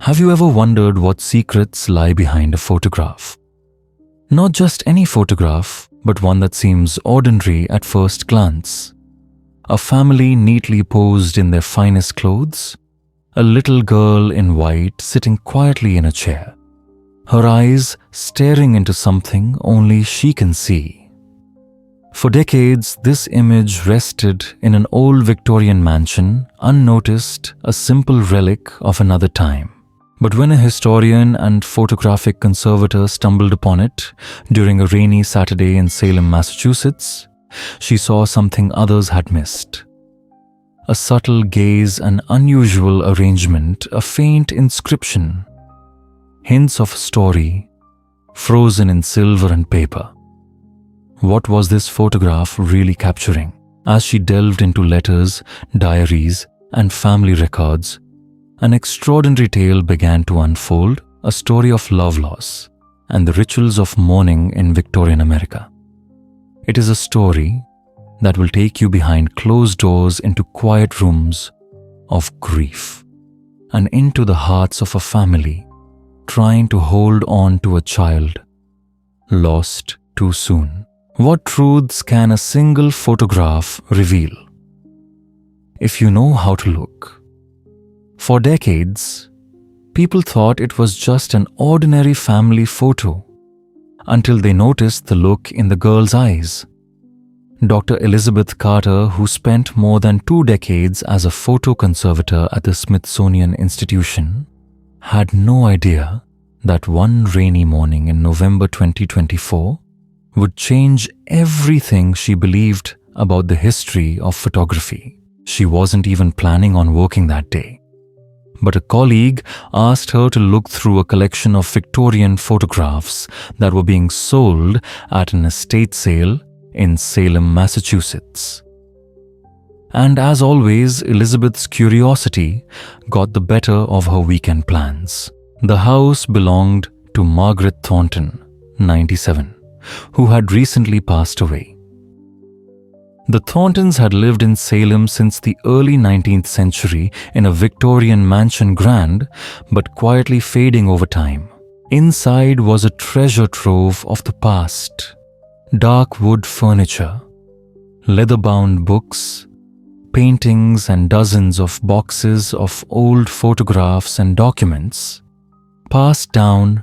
Have you ever wondered what secrets lie behind a photograph? Not just any photograph, but one that seems ordinary at first glance. A family neatly posed in their finest clothes, a little girl in white sitting quietly in a chair, her eyes staring into something only she can see. For decades, this image rested in an old Victorian mansion, unnoticed, a simple relic of another time. But when a historian and photographic conservator stumbled upon it during a rainy Saturday in Salem, Massachusetts, she saw something others had missed. A subtle gaze, an unusual arrangement, a faint inscription, hints of a story, frozen in silver and paper. What was this photograph really capturing? As she delved into letters, diaries, and family records, an extraordinary tale began to unfold, a story of love loss and the rituals of mourning in Victorian America. It is a story that will take you behind closed doors into quiet rooms of grief and into the hearts of a family trying to hold on to a child lost too soon. What truths can a single photograph reveal? If you know how to look. For decades, people thought it was just an ordinary family photo until they noticed the look in the girl's eyes. Dr. Elizabeth Carter, who spent more than 2 decades as a photo conservator at the Smithsonian Institution, had no idea that one rainy morning in November 2024 would change everything she believed about the history of photography. She wasn't even planning on working that day. But a colleague asked her to look through a collection of Victorian photographs that were being sold at an estate sale in Salem, Massachusetts. And as always, Elizabeth's curiosity got the better of her weekend plans. The house belonged to Margaret Thornton, 97, who had recently passed away. The Thorntons had lived in Salem since the early 19th century in a Victorian mansion, grand but quietly fading over time. Inside was a treasure trove of the past. Dark wood furniture, leather-bound books, paintings and dozens of boxes of old photographs and documents passed down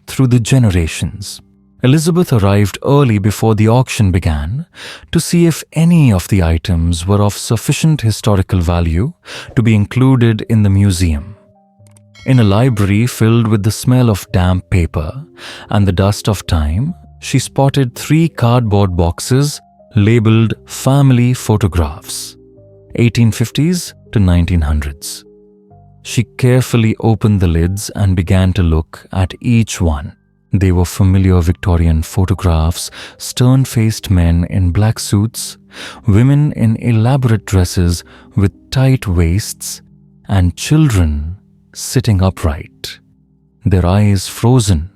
through the generations. Elizabeth arrived early before the auction began to see if any of the items were of sufficient historical value to be included in the museum. In a library filled with the smell of damp paper and the dust of time, she spotted 3 cardboard boxes labeled family photographs, 1850s to 1900s. She carefully opened the lids and began to look at each one. They were familiar Victorian photographs, stern-faced men in black suits, women in elaborate dresses with tight waists, and children sitting upright, their eyes frozen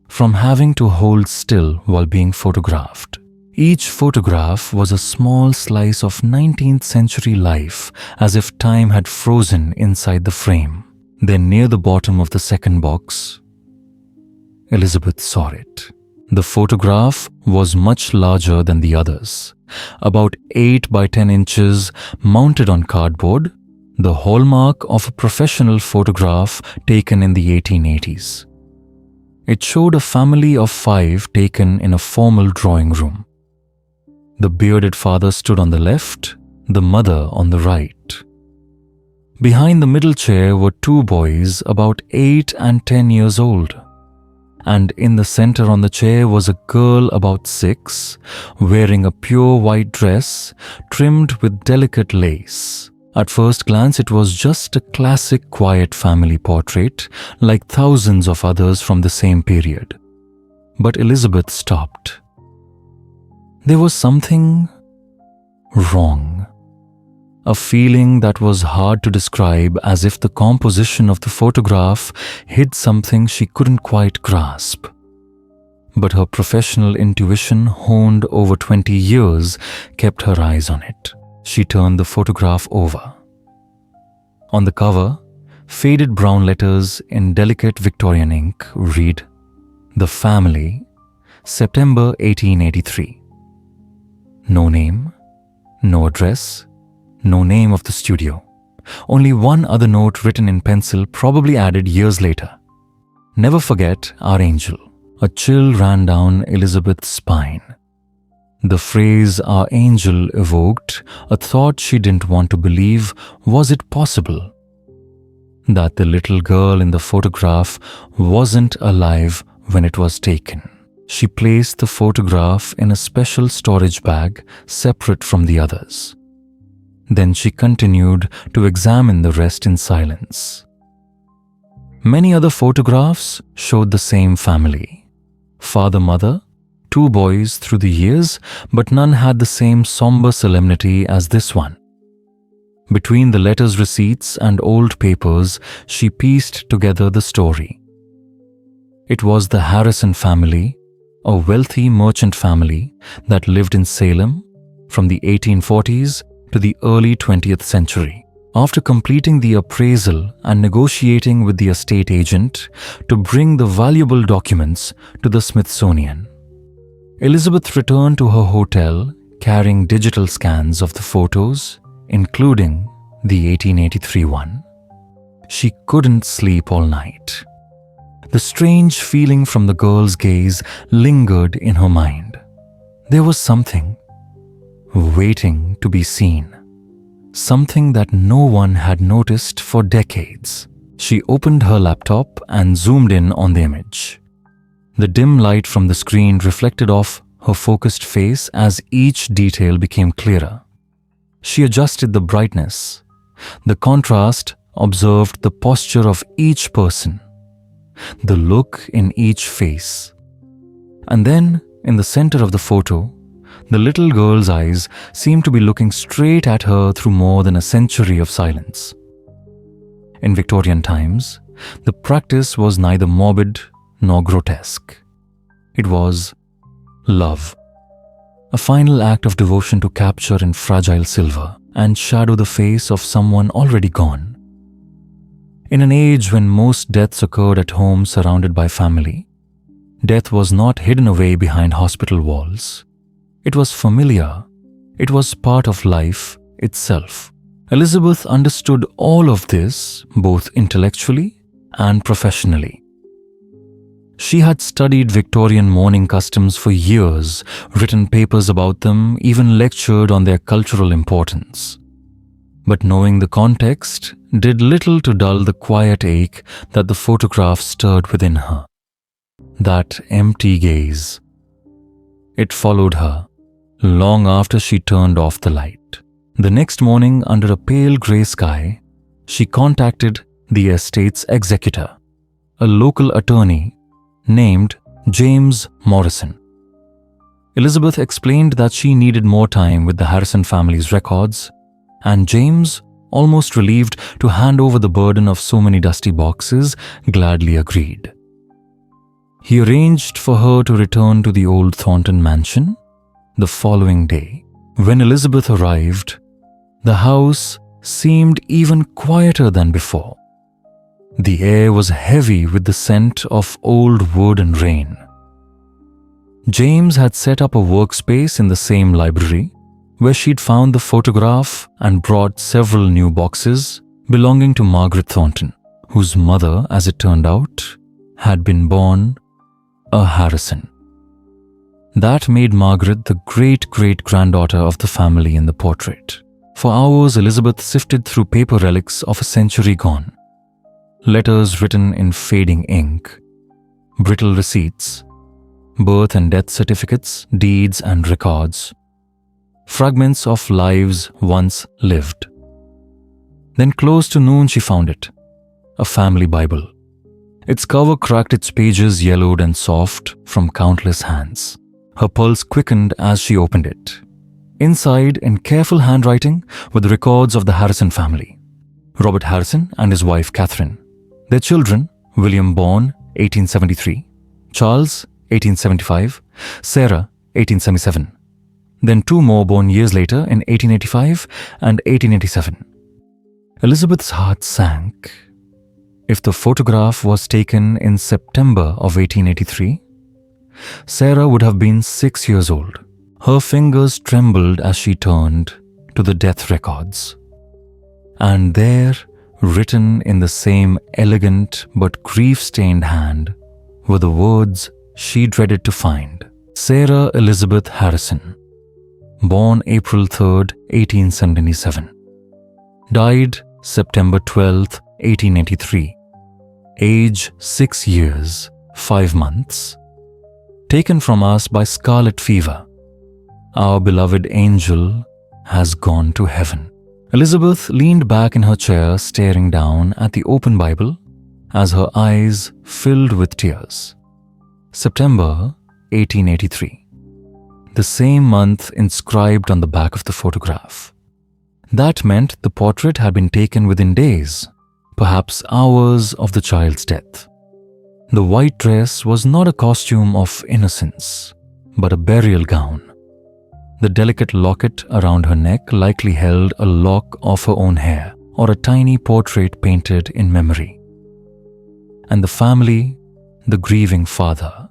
from having to hold still while being photographed. Each photograph was a small slice of 19th century life, as if time had frozen inside the frame. Then near the bottom of the second box, Elizabeth saw it. The photograph was much larger than the others, about 8 by 10 inches, mounted on cardboard, the hallmark of a professional photograph taken in the 1880s. It showed a family of 5 taken in a formal drawing room. The bearded father stood on the left, the mother on the right. Behind the middle chair were 2 boys about 8 and 10 years old. And in the center on the chair was a girl about 6, wearing a pure white dress trimmed with delicate lace. At first glance, it was just a classic quiet family portrait, like thousands of others from the same period. But Elizabeth stopped. There was something wrong. A feeling that was hard to describe, as if the composition of the photograph hid something she couldn't quite grasp. But her professional intuition, honed over 20 years, kept her eyes on it. She turned the photograph over. On the cover, Faded brown letters in delicate Victorian ink read, "The Family, September 1883. No name, no address, no name of the studio. Only one other note written in pencil, probably added years later. Never forget our angel." A chill ran down Elizabeth's spine. The phrase "our angel" evoked a thought she didn't want to believe. Was it possible that the little girl in the photograph wasn't alive when it was taken? She placed the photograph in a special storage bag separate from the others. Then she continued to examine the rest in silence. Many other photographs showed the same family. Father, mother, 2 boys through the years, but none had the same somber solemnity as this one. Between the letters, receipts, and old papers, she pieced together the story. It was the Harrison family, a wealthy merchant family that lived in Salem from the 1840s to the early 20th century. After completing the appraisal and negotiating with the estate agent to bring the valuable documents to the Smithsonian, Elizabeth returned to her hotel carrying digital scans of the photos, including the 1883 one. She couldn't sleep all night. The strange feeling from the girl's gaze lingered in her mind. There was something waiting to be seen, something that no one had noticed for decades. She opened her laptop and zoomed in on the image. The dim light from the screen reflected off her focused face as each detail became clearer. She adjusted the brightness, the contrast, observed the posture of each person, the look in each face. And then, in the center of the photo, the little girl's eyes seemed to be looking straight at her through more than a century of silence. In Victorian times, the practice was neither morbid nor grotesque. It was love, a final act of devotion to capture in fragile silver and shadow the face of someone already gone. In an age when most deaths occurred at home surrounded by family, death was not hidden away behind hospital walls. It was familiar. It was part of life itself. Elizabeth understood all of this both intellectually and professionally. She had studied Victorian mourning customs for years, written papers about them, even lectured on their cultural importance. But knowing the context did little to dull the quiet ache that the photograph stirred within her. That empty gaze. It followed her long after she turned off the light. The next morning, under a pale grey sky, she contacted the estate's executor, a local attorney named James Morrison. Elizabeth explained that she needed more time with the Harrison family's records, and James, almost relieved to hand over the burden of so many dusty boxes, gladly agreed. He arranged for her to return to the old Thornton mansion the following day. When Elizabeth arrived, the house seemed even quieter than before. The air was heavy with the scent of old wood and rain. James had set up a workspace in the same library where she'd found the photograph and brought several new boxes belonging to Margaret Thornton, whose mother, as it turned out, had been born a Harrison. That made Margaret the great-great-granddaughter of the family in the portrait. For hours, Elizabeth sifted through paper relics of a century gone. Letters written in fading ink, brittle receipts, birth and death certificates, deeds and records, fragments of lives once lived. Then close to noon she found it, a family Bible. Its cover cracked, its pages yellowed and soft from countless hands. Her pulse quickened as she opened it. Inside, in careful handwriting, were the records of the Harrison family. Robert Harrison and his wife Catherine. Their children, William born 1873, Charles 1875, Sarah 1877. Then 2 more born years later in 1885 and 1887. Elizabeth's heart sank. If the photograph was taken in September of 1883, Sarah would have been 6 years old. Her fingers trembled as she turned to the death records. And there, written in the same elegant but grief-stained hand, were the words she dreaded to find. Sarah Elizabeth Harrison, born April 3rd, 1877. Died September 12th, 1883. Age 6 years, 5 months. Taken from us by scarlet fever. Our beloved angel has gone to heaven. Elizabeth leaned back in her chair, staring down at the open Bible as her eyes filled with tears. September 1883. The same month inscribed on the back of the photograph. That meant the portrait had been taken within days, perhaps hours of the child's death. The white dress was not a costume of innocence, but a burial gown. The delicate locket around her neck likely held a lock of her own hair or a tiny portrait painted in memory. And the family, the grieving father,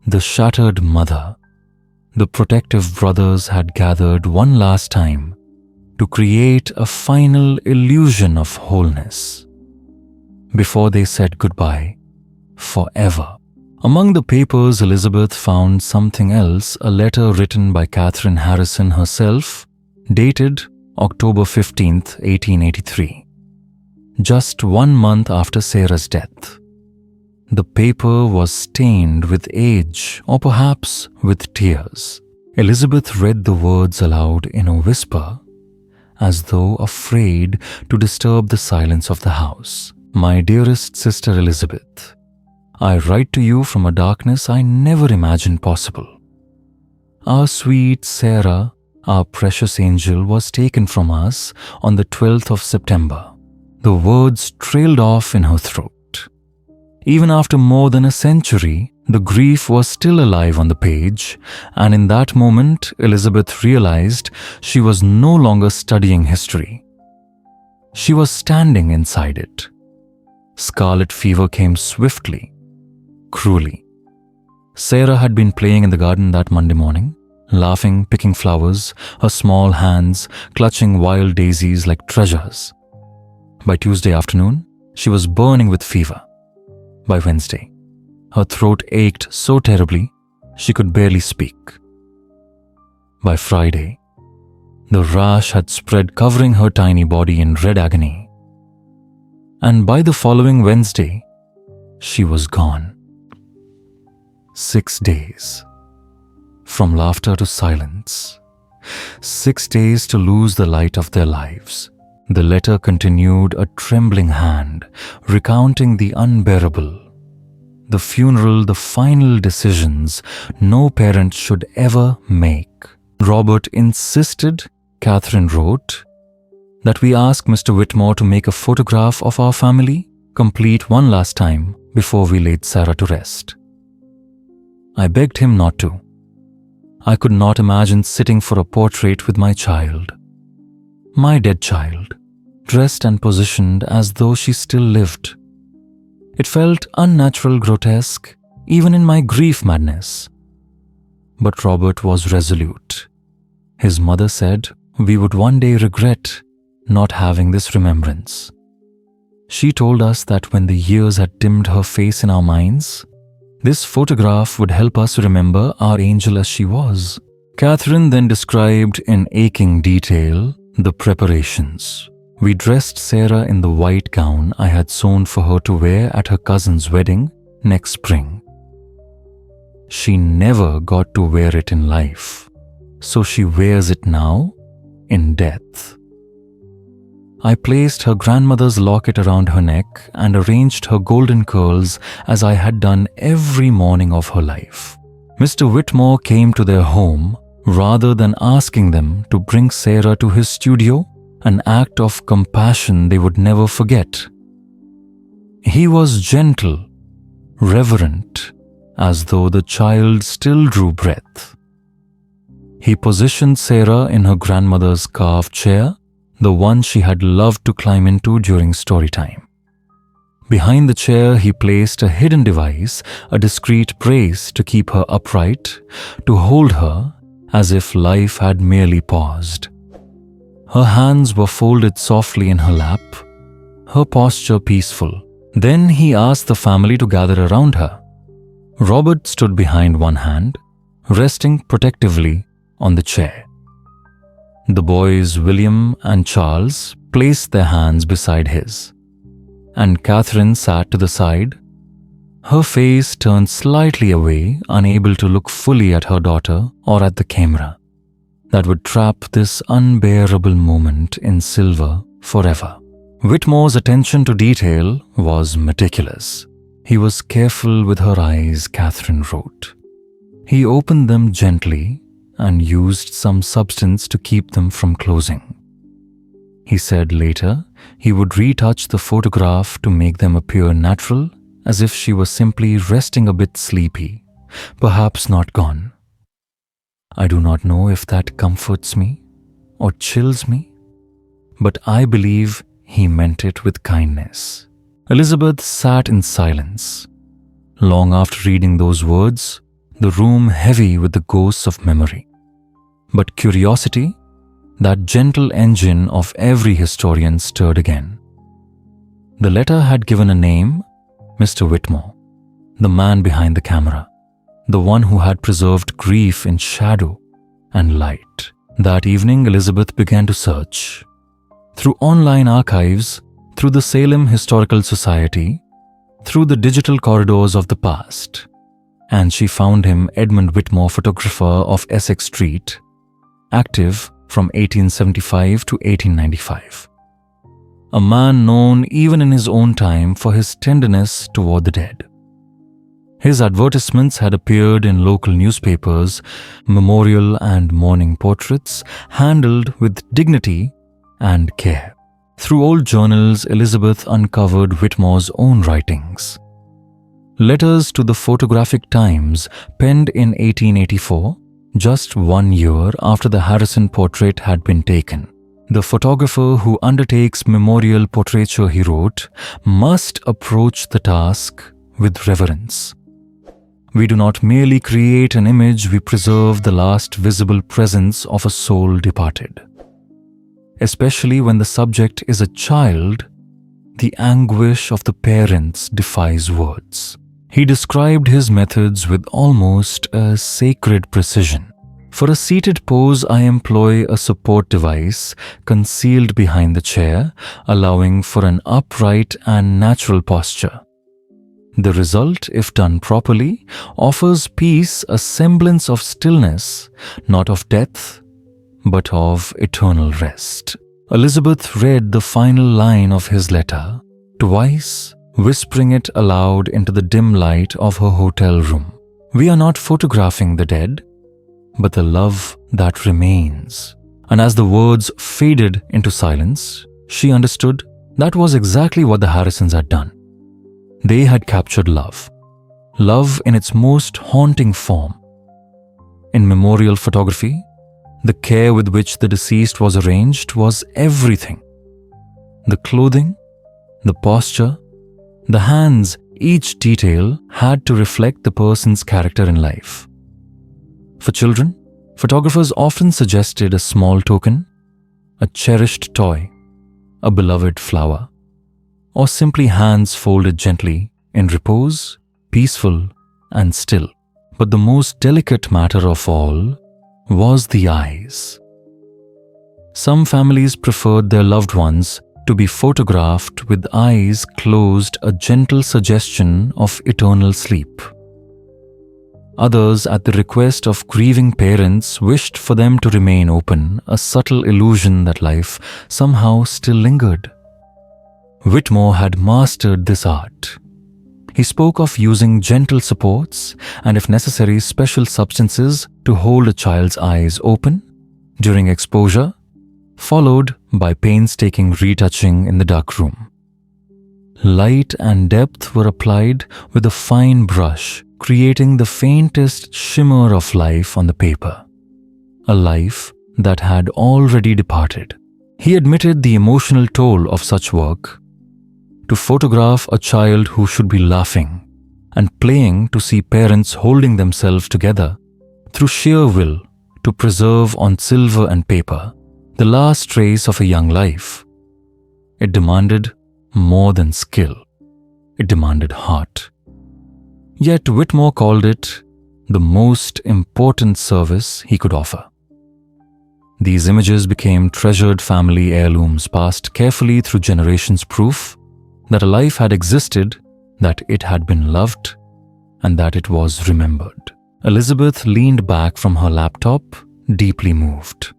the shattered mother, the protective brothers had gathered one last time to create a final illusion of wholeness before they said goodbye forever. Among the papers, Elizabeth found something else, a letter written by Catherine Harrison herself, dated October 15th, 1883, just 1 month after Sarah's death. The paper was stained with age, or perhaps with tears. Elizabeth read the words aloud in a whisper, as though afraid to disturb the silence of the house. My dearest sister Elizabeth, I write to you from a darkness I never imagined possible. Our sweet Sarah, our precious angel, was taken from us on the 12th of September. The words trailed off in her throat. Even after more than a century, the grief was still alive on the page, and in that moment, Elizabeth realized she was no longer studying history. She was standing inside it. Scarlet fever came swiftly, cruelly. Sarah had been playing in the garden that Monday morning, laughing, picking flowers, her small hands clutching wild daisies like treasures. By Tuesday afternoon, she was burning with fever. By Wednesday, her throat ached so terribly she could barely speak. By Friday, the rash had spread, covering her tiny body in red agony. And by the following Wednesday, she was gone. 6 days. From laughter to silence. 6 days to lose the light of their lives. The letter continued, a trembling hand, recounting the unbearable. The funeral, the final decisions no parent should ever make. Robert insisted, Catherine wrote, that we ask Mr. Whitmore to make a photograph of our family, complete one last time before we laid Sarah to rest. I begged him not to. I could not imagine sitting for a portrait with my child, my dead child, dressed and positioned as though she still lived. It felt unnatural, grotesque, even in my grief madness. But Robert was resolute. His mother said we would one day regret not having this remembrance. She told us that when the years had dimmed her face in our minds, this photograph would help us remember our angel as she was. Catherine then described in aching detail the preparations. We dressed Sarah in the white gown I had sewn for her to wear at her cousin's wedding next spring. She never got to wear it in life, so she wears it now in death. I placed her grandmother's locket around her neck and arranged her golden curls as I had done every morning of her life. Mr. Whitmore came to their home rather than asking them to bring Sarah to his studio, an act of compassion they would never forget. He was gentle, reverent, as though the child still drew breath. He positioned Sarah in her grandmother's carved chair, the one she had loved to climb into during story time. Behind the chair, he placed a hidden device, a discreet brace to keep her upright, to hold her as if life had merely paused. Her hands were folded softly in her lap, her posture peaceful. Then he asked the family to gather around her. Robert stood behind one hand, resting protectively on the chair. The boys, William and Charles, placed their hands beside his, and Catherine sat to the side, her face turned slightly away, unable to look fully at her daughter or at the camera that would trap this unbearable moment in silver forever. Whitmore's attention to detail was meticulous. He was careful with her eyes, Catherine wrote. He opened them gently and used some substance to keep them from closing. He said later he would retouch the photograph to make them appear natural, as if she was simply resting a bit sleepy, perhaps not gone. I do not know if that comforts me or chills me, but I believe he meant it with kindness. Elizabeth sat in silence. Long after reading those words, the room heavy with the ghosts of memory. But curiosity, that gentle engine of every historian, stirred again. The letter had given a name, Mr. Whitmore, the man behind the camera, the one who had preserved grief in shadow and light. That evening, Elizabeth began to search. Through online archives, through the Salem Historical Society, through the digital corridors of the past, and she found him Edmund Whitmore, photographer of Essex Street, active from 1875 to 1895. A man known even in his own time for his tenderness toward the dead. His advertisements had appeared in local newspapers, memorial and mourning portraits handled with dignity and care. Through old journals, Elizabeth uncovered Whitmore's own writings. Letters to the Photographic Times, penned in 1884, just 1 year after the Harrison portrait had been taken. The photographer who undertakes memorial portraiture, he wrote, must approach the task with reverence. We do not merely create an image, we preserve the last visible presence of a soul departed. Especially when the subject is a child, the anguish of the parents defies words. He described his methods with almost a sacred precision. For a seated pose, I employ a support device concealed behind the chair, allowing for an upright and natural posture. The result, if done properly, offers peace, a semblance of stillness, not of death, but of eternal rest. Elizabeth read the final line of his letter, twice, whispering it aloud into the dim light of her hotel room. We are not photographing the dead, but the love that remains. And as the words faded into silence, she understood that was exactly what the Harrisons had done. They had captured love. Love in its most haunting form. In memorial photography, the care with which the deceased was arranged was everything. The clothing, the posture, the hands, each detail had to reflect the person's character in life. For children, photographers often suggested a small token, a cherished toy, a beloved flower, or simply hands folded gently in repose, peaceful and still. But the most delicate matter of all was the eyes. Some families preferred their loved ones to be photographed with eyes closed, a gentle suggestion of eternal sleep. Others, at the request of grieving parents, wished for them to remain open, a subtle illusion that life somehow still lingered. Whitmore had mastered this art. He spoke of using gentle supports and, if necessary, special substances to hold a child's eyes open during exposure, followed by painstaking retouching in the darkroom. Light and depth were applied with a fine brush, creating the faintest shimmer of life on the paper, a life that had already departed. He admitted the emotional toll of such work. to photograph a child who should be laughing and playing to see parents holding themselves together through sheer will to preserve on silver and paper the last trace of a young life. It demanded more than skill. It demanded heart. Yet Whitmore called it the most important service he could offer. These images became treasured family heirlooms passed carefully through generations, proof that a life had existed, that it had been loved, and that it was remembered. Elizabeth leaned back from her laptop, deeply moved.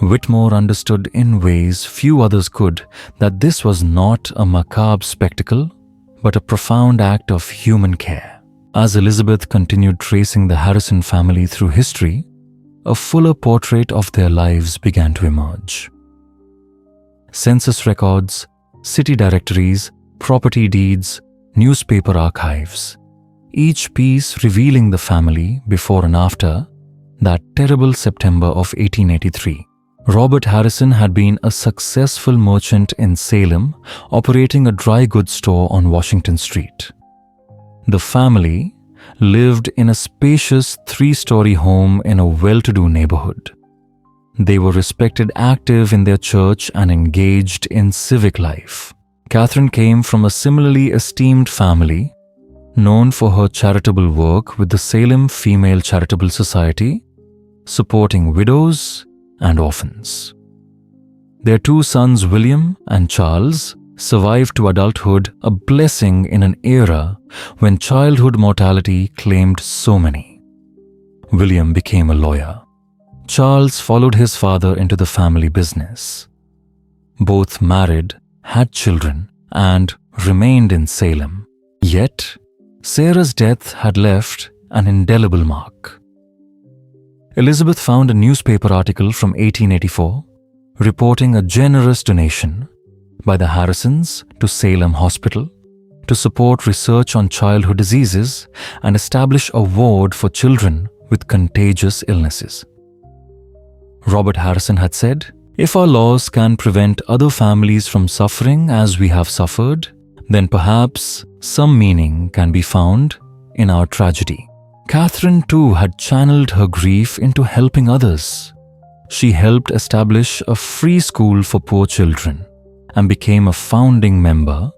Whitmore understood in ways few others could that this was not a macabre spectacle, but a profound act of human care. As Elizabeth continued tracing the Harrison family through history, a fuller portrait of their lives began to emerge. Census records, city directories, property deeds, newspaper archives, each piece revealing the family before and after that terrible September of 1883. Robert Harrison had been a successful merchant in Salem, operating a dry goods store on Washington Street. The family lived in a spacious 3-story home in a well-to-do neighborhood. They were respected, active in their church, and engaged in civic life. Catherine came from a similarly esteemed family, known for her charitable work with the Salem Female Charitable Society, supporting widows and orphans. Their 2 sons, William and Charles, survived to adulthood, a blessing in an era when childhood mortality claimed so many. William became a lawyer. Charles followed his father into the family business. Both married, had children, and remained in Salem. Yet, Sarah's death had left an indelible mark. Elizabeth found a newspaper article from 1884 reporting a generous donation by the Harrisons to Salem Hospital to support research on childhood diseases and establish a ward for children with contagious illnesses. Robert Harrison had said, "If our laws can prevent other families from suffering as we have suffered, then perhaps some meaning can be found in our tragedy." Catherine too had channeled her grief into helping others. She helped establish a free school for poor children and became a founding member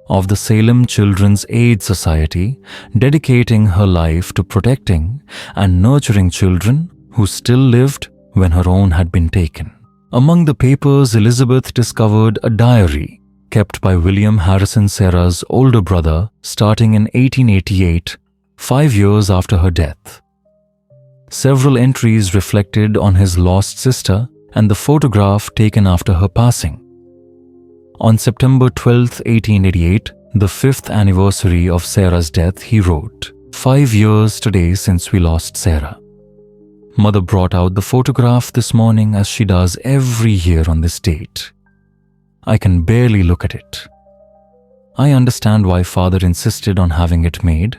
of the Salem Children's Aid Society, dedicating her life to protecting and nurturing children who still lived when her own had been taken. Among the papers, Elizabeth discovered a diary kept by William Harrison Sarah's older brother starting in 1888, 5 years after her death. Several entries reflected on his lost sister and the photograph taken after her passing. On September 12, 1888, the 5th anniversary of Sarah's death, he wrote, "5 years today since we lost Sarah. Mother brought out the photograph this morning as she does every year on this date. I can barely look at it. I understand why Father insisted on having it made,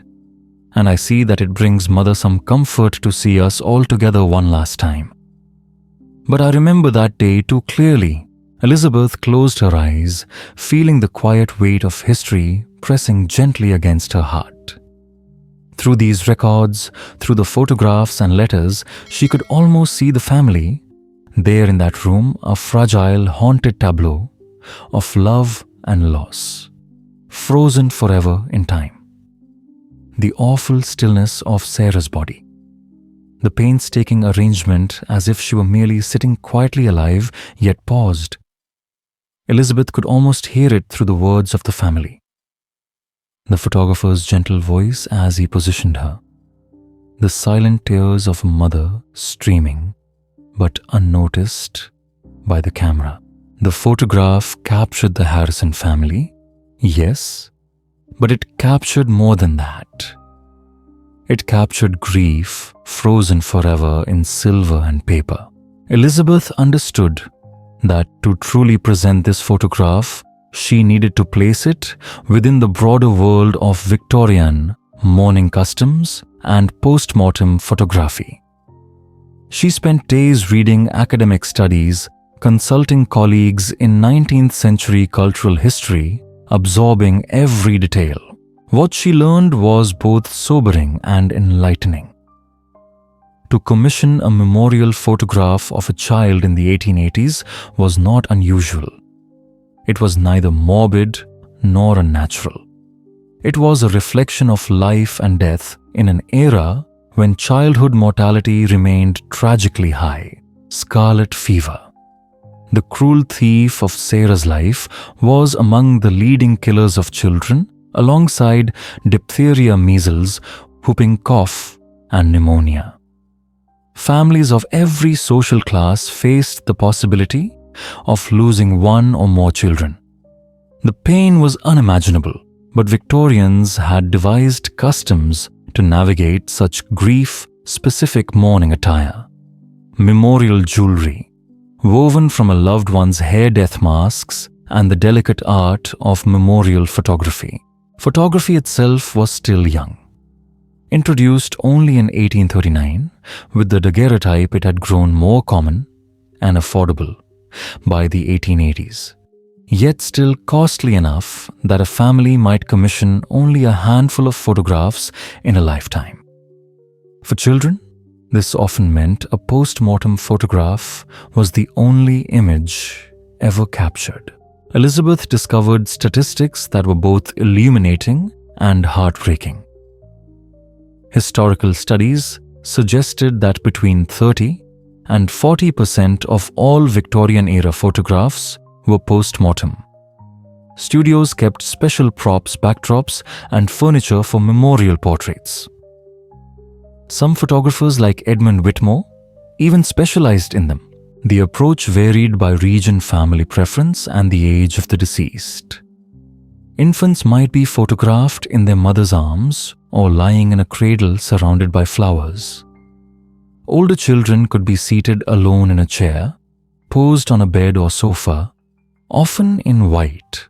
and I see that it brings Mother some comfort to see us all together one last time. But I remember that day too clearly." Elizabeth closed her eyes, feeling the quiet weight of history pressing gently against her heart. Through these records, through the photographs and letters, she could almost see the family, there in that room, a fragile, haunted tableau of love and loss, frozen forever in time. The awful stillness of Sarah's body, the painstaking arrangement as if she were merely sitting quietly alive, yet paused. Elizabeth could almost hear it through the words of the family. The photographer's gentle voice as he positioned her. The silent tears of a mother streaming, but unnoticed by the camera. The photograph captured the Harrison family, yes, but it captured more than that. It captured grief, frozen forever in silver and paper. Elizabeth understood that to truly present this photograph, she needed to place it within the broader world of Victorian mourning customs and post-mortem photography. She spent days reading academic studies, consulting colleagues in 19th century cultural history absorbing every detail. What she learned was both sobering and enlightening. To commission a memorial photograph of a child in the 1880s was not unusual. It was neither morbid nor unnatural. It was a reflection of life and death in an era when childhood mortality remained tragically high. Scarlet fever, the cruel thief of Sarah's life, was among the leading killers of children, alongside diphtheria, measles, whooping cough, and pneumonia. Families of every social class faced the possibility of losing one or more children. The pain was unimaginable, but Victorians had devised customs to navigate such grief-specific mourning attire. Memorial jewelry, woven from a loved one's hair death masks, and the delicate art of memorial photography. Photography itself was still young. Introduced only in 1839, with the daguerreotype it had grown more common and affordable by the 1880s, yet still costly enough that a family might commission only a handful of photographs in a lifetime. For children, this often meant a post-mortem photograph was the only image ever captured. Elizabeth discovered statistics that were both illuminating and heartbreaking. Historical studies suggested that between 30 and 40% of all Victorian-era photographs were post-mortem. Studios kept special props, backdrops, and furniture for memorial portraits. Some photographers like Edmund Whitmore even specialized in them. The approach varied by region, family preference, and the age of the deceased. Infants might be photographed in their mother's arms or lying in a cradle surrounded by flowers. Older children could be seated alone in a chair, posed on a bed or sofa, often in white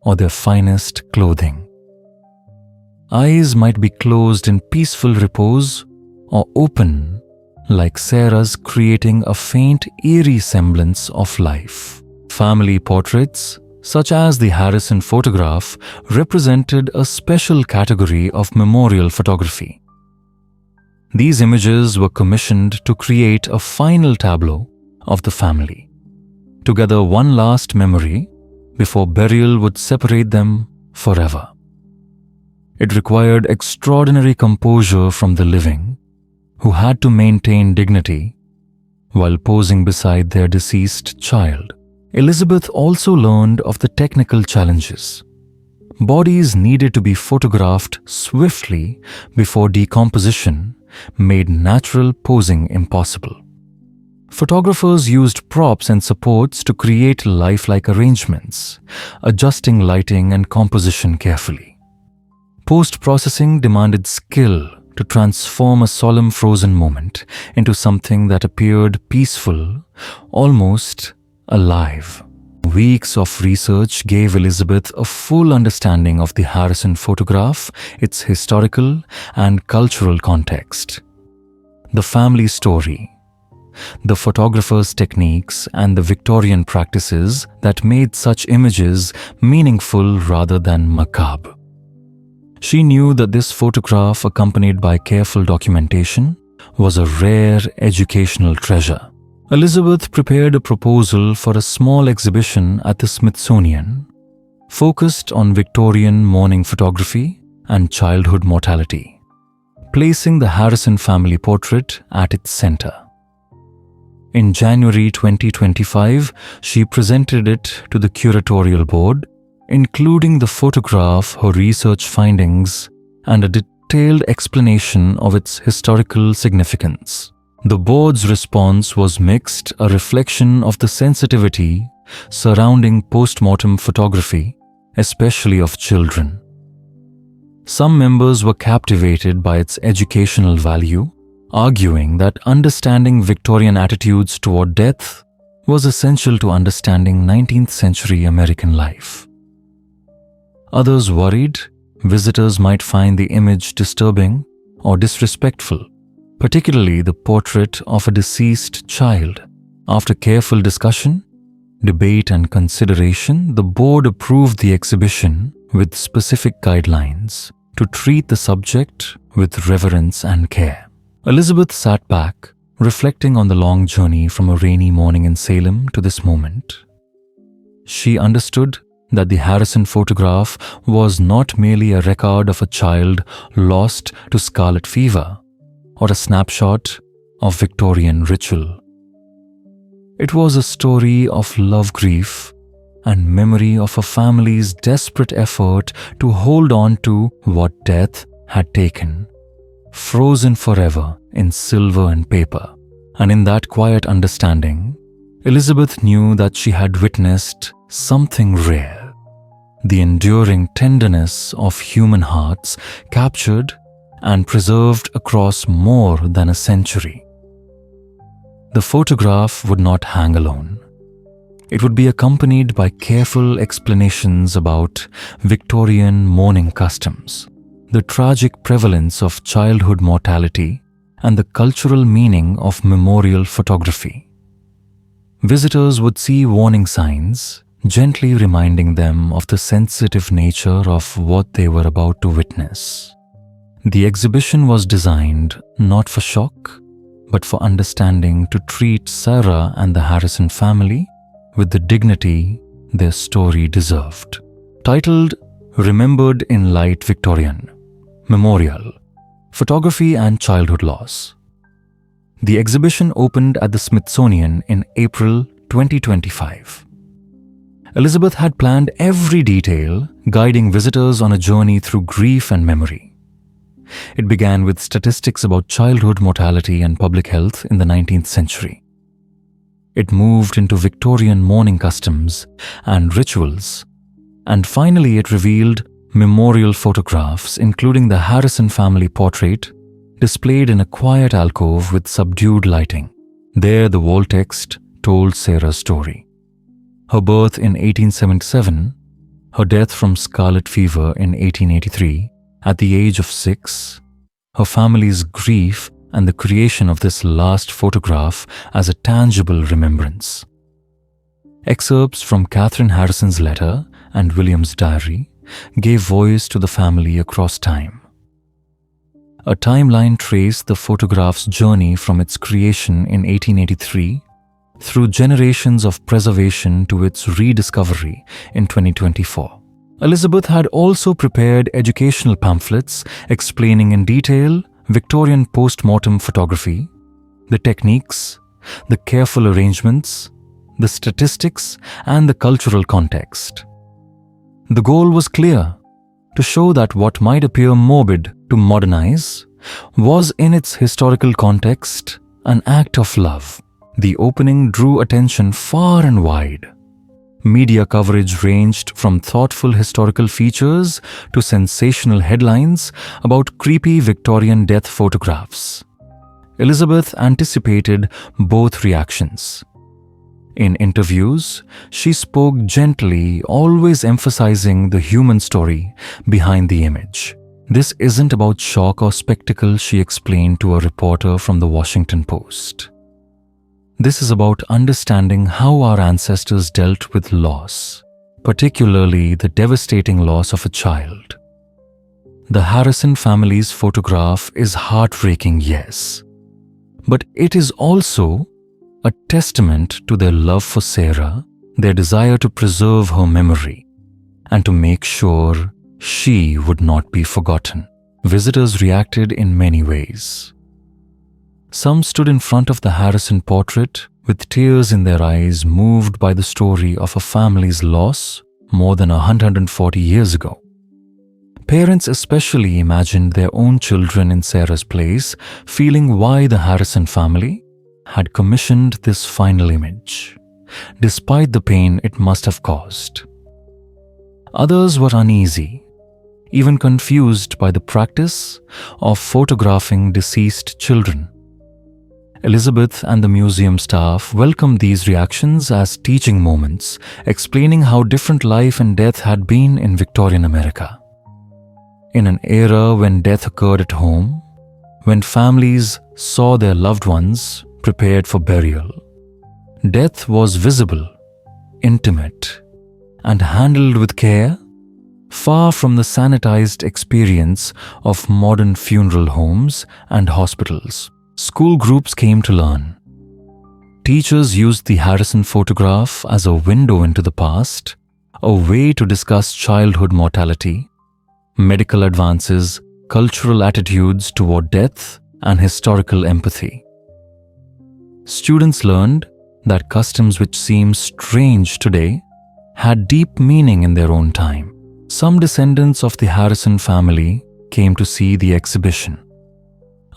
or their finest clothing. Eyes might be closed in peaceful repose or open like Sarah's, creating a faint, eerie semblance of life. Family portraits, such as the Harrison photograph, represented a special category of memorial photography. These images were commissioned to create a final tableau of the family, to gather one last memory before burial would separate them forever. It required extraordinary composure from the living, who had to maintain dignity while posing beside their deceased child. Elizabeth also learned of the technical challenges. Bodies needed to be photographed swiftly before decomposition made natural posing impossible. Photographers used props and supports to create lifelike arrangements, adjusting lighting and composition carefully. Post-processing demanded skill to transform a solemn frozen moment into something that appeared peaceful, almost alive. Weeks of research gave Elizabeth a full understanding of the Harrison photograph, its historical and cultural context, the family story, the photographer's techniques, and the Victorian practices that made such images meaningful rather than macabre. She knew that this photograph, accompanied by careful documentation, was a rare educational treasure. Elizabeth prepared a proposal for a small exhibition at the Smithsonian, focused on Victorian mourning photography and childhood mortality, placing the Harrison family portrait at its center. In January 2025, she presented it to the curatorial board, including the photograph, her research findings, and a detailed explanation of its historical significance. The board's response was mixed, a reflection of the sensitivity surrounding post-mortem photography, especially of children. Some members were captivated by its educational value, arguing that understanding Victorian attitudes toward death was essential to understanding 19th century American life. Others worried visitors might find the image disturbing or disrespectful, particularly the portrait of a deceased child. After careful discussion, debate and consideration, the board approved the exhibition with specific guidelines to treat the subject with reverence and care. Elizabeth sat back, reflecting on the long journey from a rainy morning in Salem to this moment. She understood that the Harrison photograph was not merely a record of a child lost to scarlet fever or a snapshot of Victorian ritual. It was a story of love, grief, and memory of a family's desperate effort to hold on to what death had taken, frozen forever in silver and paper. And in that quiet understanding, Elizabeth knew that she had witnessed something rare, the enduring tenderness of human hearts captured and preserved across more than a century. The photograph would not hang alone. It would be accompanied by careful explanations about Victorian mourning customs, the tragic prevalence of childhood mortality, and the cultural meaning of memorial photography. Visitors would see warning signs, gently reminding them of the sensitive nature of what they were about to witness. The exhibition was designed not for shock, but for understanding, to treat Sarah and the Harrison family with the dignity their story deserved. Titled Remembered in Light Victorian, Memorial, Photography and Childhood Loss. The exhibition opened at the Smithsonian in April 2025. Elizabeth had planned every detail, guiding visitors on a journey through grief and memory. It began with statistics about childhood mortality and public health in the 19th century. It moved into Victorian mourning customs and rituals, and finally it revealed memorial photographs, including the Harrison family portrait, displayed in a quiet alcove with subdued lighting. There, the wall text told Sarah's story. Her birth in 1877, her death from scarlet fever in 1883, at the age of 6, her family's grief, and the creation of this last photograph as a tangible remembrance. Excerpts from Catherine Harrison's letter and William's diary gave voice to the family across time. A timeline traced the photograph's journey from its creation in 1883 through generations of preservation to its rediscovery in 2024. Elizabeth had also prepared educational pamphlets explaining in detail Victorian post-mortem photography, the techniques, the careful arrangements, the statistics, and the cultural context. The goal was clear: to show that what might appear morbid to modernize was in its historical context an act of love. The opening drew attention far and wide. Media coverage ranged from thoughtful historical features to sensational headlines about creepy Victorian death photographs. Elizabeth anticipated both reactions. In interviews, she spoke gently, always emphasizing the human story behind the image. "This isn't about shock or spectacle," she explained to a reporter from the Washington Post. "This is about understanding how our ancestors dealt with loss, particularly the devastating loss of a child." The Harrison family's photograph is heartbreaking, yes, but it is also a testament to their love for Sarah, their desire to preserve her memory, and to make sure she would not be forgotten. Visitors reacted in many ways. Some stood in front of the Harrison portrait with tears in their eyes, moved by the story of a family's loss more than 140 years ago. Parents especially imagined their own children in Sarah's place, feeling why the Harrison family had commissioned this final image, despite the pain it must have caused. Others were uneasy, even confused by the practice of photographing deceased children. Elizabeth and the museum staff welcomed these reactions as teaching moments, explaining how different life and death had been in Victorian America. In an era when death occurred at home, when families saw their loved ones prepared for burial, death was visible, intimate, and handled with care, far from the sanitized experience of modern funeral homes and hospitals. School groups came to learn. Teachers used the Harrison photograph as a window into the past, a way to discuss childhood mortality, medical advances, cultural attitudes toward death, and historical empathy. Students learned that customs which seem strange today had deep meaning in their own time. Some descendants of the Harrison family came to see the exhibition.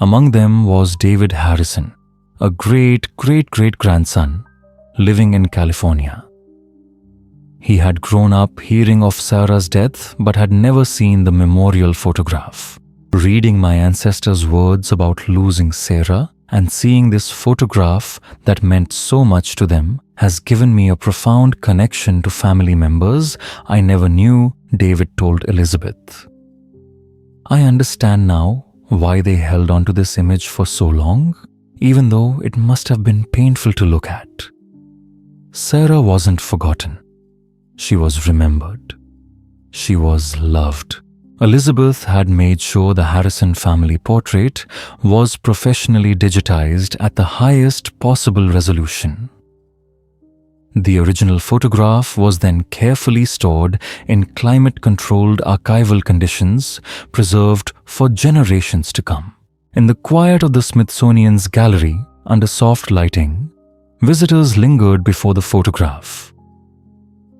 Among them was David Harrison, a great-great-great-grandson living in California. He had grown up hearing of Sarah's death but had never seen the memorial photograph. Reading my ancestors' words about losing Sarah and seeing this photograph that meant so much to them has given me a profound connection to family members I never knew, David told Elizabeth. I understand now why they held on to this image for so long, even though it must have been painful to look at. Sarah wasn't forgotten. She was remembered. She was loved. Elizabeth had made sure the Harrison family portrait was professionally digitized at the highest possible resolution. The original photograph was then carefully stored in climate-controlled archival conditions, preserved for generations to come. In the quiet of the Smithsonian's gallery, under soft lighting, visitors lingered before the photograph.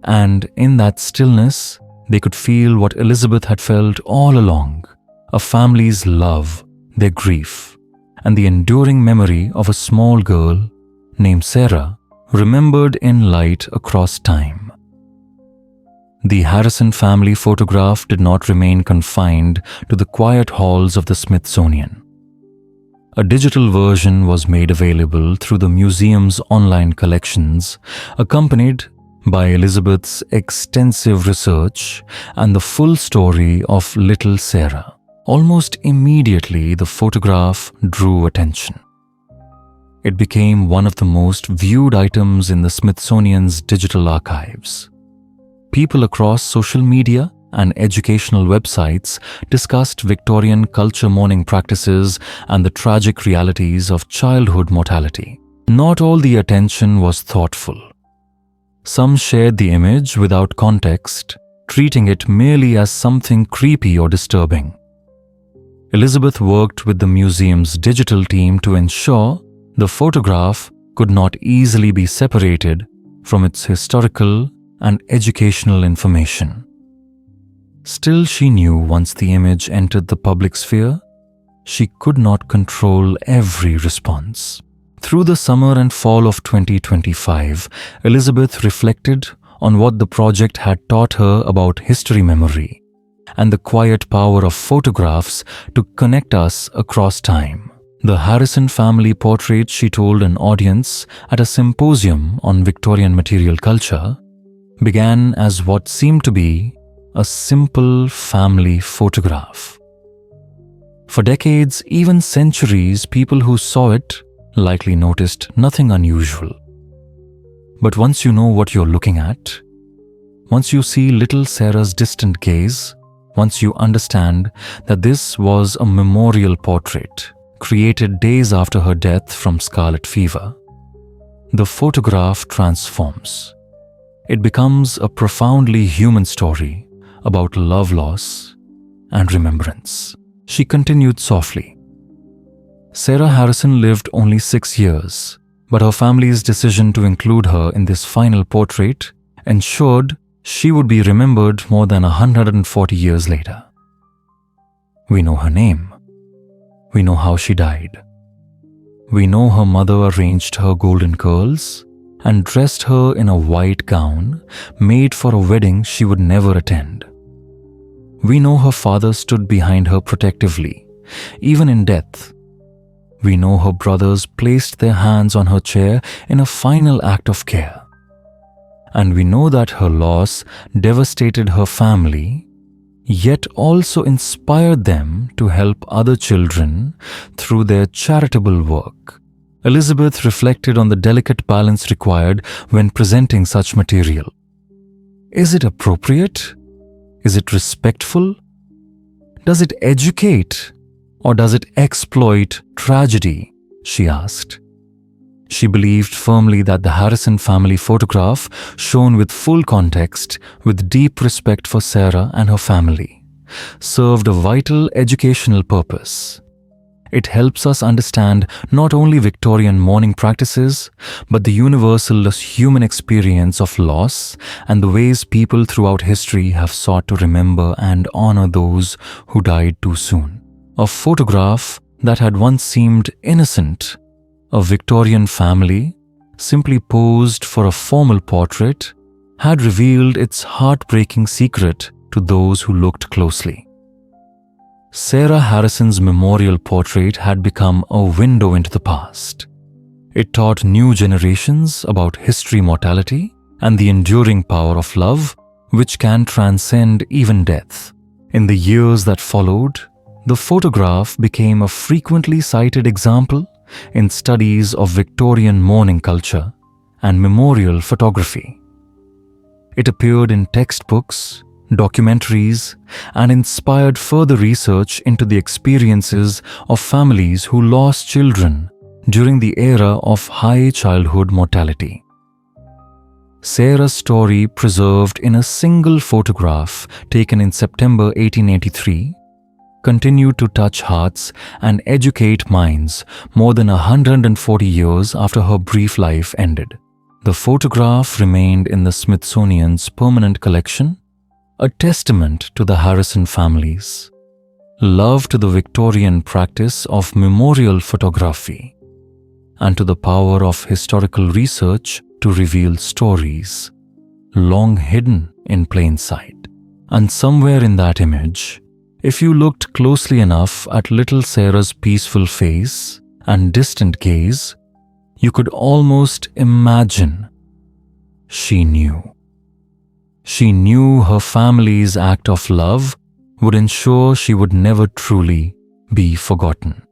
And in that stillness, they could feel what Elizabeth had felt all along, a family's love, their grief, and the enduring memory of a small girl named Sarah, remembered in light across time. The Harrison family photograph did not remain confined to the quiet halls of the Smithsonian. A digital version was made available through the museum's online collections, accompanied by Elizabeth's extensive research and the full story of little Sarah. Almost immediately, the photograph drew attention. It became one of the most viewed items in the Smithsonian's digital archives. People across social media and educational websites discussed Victorian culture mourning practices and the tragic realities of childhood mortality. Not all the attention was thoughtful. Some shared the image without context, treating it merely as something creepy or disturbing. Elizabeth worked with the museum's digital team to ensure the photograph could not easily be separated from its historical and educational information. Still, she knew once the image entered the public sphere, she could not control every response. Through the summer and fall of 2025, Elizabeth reflected on what the project had taught her about history memory and the quiet power of photographs to connect us across time. The Harrison family portrait, she told an audience at a symposium on Victorian material culture, began as what seemed to be a simple family photograph. For decades, even centuries, people who saw it likely noticed nothing unusual. But once you know what you're looking at, once you see little Sarah's distant gaze, once you understand that this was a memorial portrait created days after her death from scarlet fever, the photograph transforms. It becomes a profoundly human story about love loss and remembrance. She continued softly. Sarah Harrison lived only 6 years, but her family's decision to include her in this final portrait ensured she would be remembered more than 140 years later. We know her name. We know how she died. We know her mother arranged her golden curls and dressed her in a white gown made for a wedding she would never attend. We know her father stood behind her protectively, even in death. We know her brothers placed their hands on her chair in a final act of care. And we know that her loss devastated her family, yet also inspired them to help other children through their charitable work, Elizabeth reflected on the delicate balance required when presenting such material. Is it appropriate? Is it respectful? Does it educate? Or does it exploit tragedy? She asked. She believed firmly that the Harrison family photograph, shown with full context, with deep respect for Sarah and her family, served a vital educational purpose. It helps us understand not only Victorian mourning practices, but the universal human experience of loss and the ways people throughout history have sought to remember and honor those who died too soon. A photograph that had once seemed innocent, a Victorian family, simply posed for a formal portrait, had revealed its heartbreaking secret to those who looked closely. Sarah Harrison's memorial portrait had become a window into the past. It taught new generations about history, mortality, and the enduring power of love, which can transcend even death. In the years that followed, the photograph became a frequently cited example in studies of Victorian mourning culture and memorial photography. It appeared in textbooks, documentaries, and inspired further research into the experiences of families who lost children during the era of high childhood mortality. Sarah's story, preserved in a single photograph taken in September 1883, continued to touch hearts and educate minds more than 140 years after her brief life ended. The photograph remained in the Smithsonian's permanent collection, a testament to the Harrison family's love to the Victorian practice of memorial photography and to the power of historical research to reveal stories long hidden in plain sight. And somewhere in that image, if you looked closely enough at little Sarah's peaceful face and distant gaze, you could almost imagine she knew. She knew her family's act of love would ensure she would never truly be forgotten.